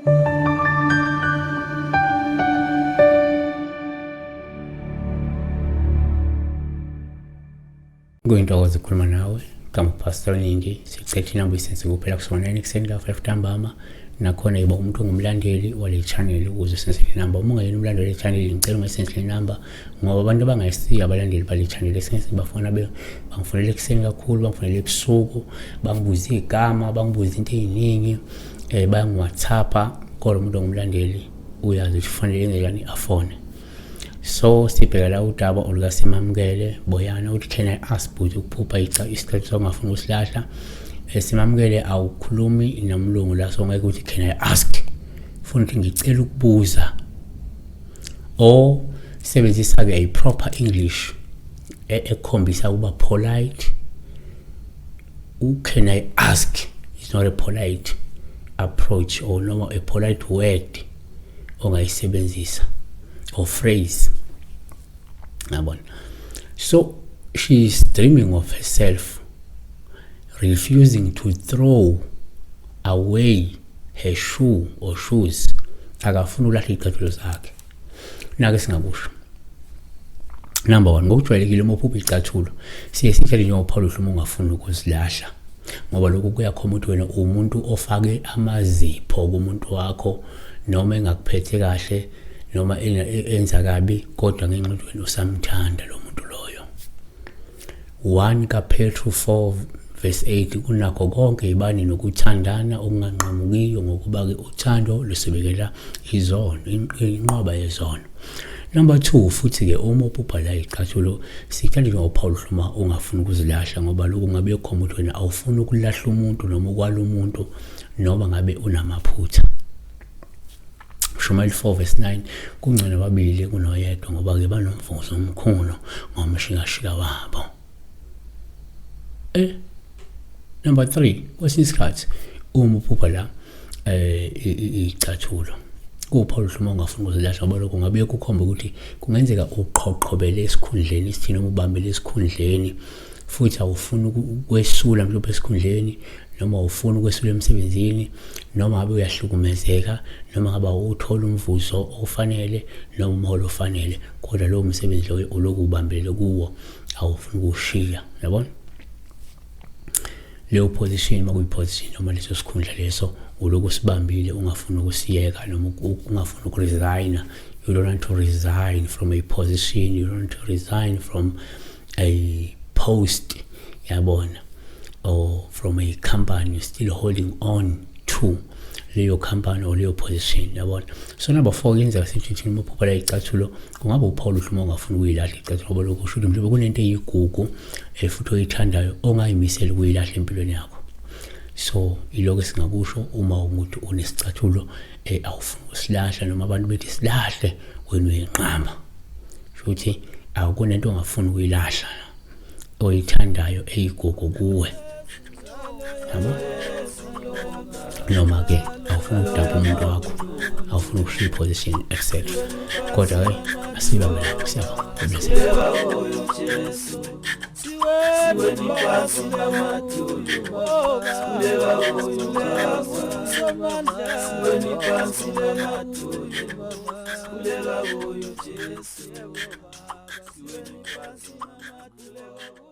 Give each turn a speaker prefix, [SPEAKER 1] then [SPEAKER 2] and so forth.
[SPEAKER 1] Kuyintokozo ukukhuluma nawe kama Pastor Ningi. Sicethe inamba isenze kuphela kusona 9 ekseni ka 5 ntambama. Nakhona yiba umuntu ongumlandeli wale channel ukuze senze inamba. Uma ungayena umlandeli wale channel ngicela ungasenze inamba ngoba abantu abangayisiya abalandeli bale channel esenze bafuna bangifonela ekseni kakhulu, bangifonela ebusuku, bangibuza igama, bangibuza into eziningi, bangi-WhatsAppa. Kodwa umuntu ongumlandeli uyazi ukuthi kufanele enzelani afone. So sibheka la udaba olukaSimamukele Boyana uthi can I ask but ukuphupha isiqephu songafuna usilahla. Simamukele awukhulumi nomlungu la so ngeke uthi can I ask, ufuna ukuthi ngicela ukubuza or sebenzisa ke a proper English ekhombisa ukuba polite. Can I ask is not a polite approach or no a polite word ongayisebenzisa or phrase. So she's dreaming of herself refusing to throw away her shoe or shoes. Akafuna ulahla izicathulo zakhe. Nake singakusho. Number 1, ngokujwayelekile uma uphupha izicathulo siye sitshele njengo Paul uma ungafuna ukuzilahla. Ngoba lokho kuyakhoma ukuthi wena umuntu ofake amazipho kumuntu wakho noma engakuphethe kahle noma enza kabi kodwa ngenxa yokuthi wena usamthanda lo muntu loyo. 1 kaPetru 4 verse 8 kunakho konke ibani nokuthandana okunganqamukiyo ngokuba ke uthando lusebekela izono, inqoba yezono. Number 2 futhi ke uma uphupha la izicathulo sikhali ngoPaul uma ungafuna ukuzilahla ngoba lokho ngabe ekhoma ukuthi wena awufuni ukulahla umuntu noma ukwala umuntu noma ngabe unamaphutha. Shumayeli 4 verse 9 kungcwele babili kunoyedwa ngoba ke banomvuzo omkhulu ngomshikashika wabo. Number 3 kwesinye isikhathi uma uphupha la izicathulo kuPaul uma ungafuna ukuzilahla ngoba lokho ngabe kukhomba ukuthi kungenzeka uqhoqhobele esikhundleni isithini noma ubambele esikhundleni futhi awufuni ukwesula mhlawumbe esikhundleni noma ufuna ukwesula emsebenzini noma ngabe uyahlukumezeka noma ngaba uthola umvuzo ofanele noma umholo ofanele kodwa lo msebenzi lo oloku ubambele kuwo awufuni ukushiya. Yabona leyo position makuyiposition noma leso sikhundla leso uloku sibambile ungafuni ukusiyeka noma ungafuni ukuresign. You don't want to resign from a position, you don't want to resign from a post, yabona, or from a company. You're still holding on to leyo company or leyo position, yabona. So number 4 yenza sithi uma uphupha la izicathulo kungaba uPaul uma ungafuna ukuyilahla izicathulo ngoba lokho kusho ukuthi mhlawumbe kunento eyigugu futhi oyithandayo ongayimisela ukuyilahla empilweni yakho. So iloko singakusho uma umuntu unesicathulo awufuna usilahla noma abantu bethi silahle wena uyenqama. Futhi akunento ongafuna ukuyilahla oyithandayo eyigugu kuwe. Yabo? Noma ke awufuna ukudampa umuntu wakho, awufuna ukushiya position etc. Kodwa ke asibambe lapho siyabonga. Bless you.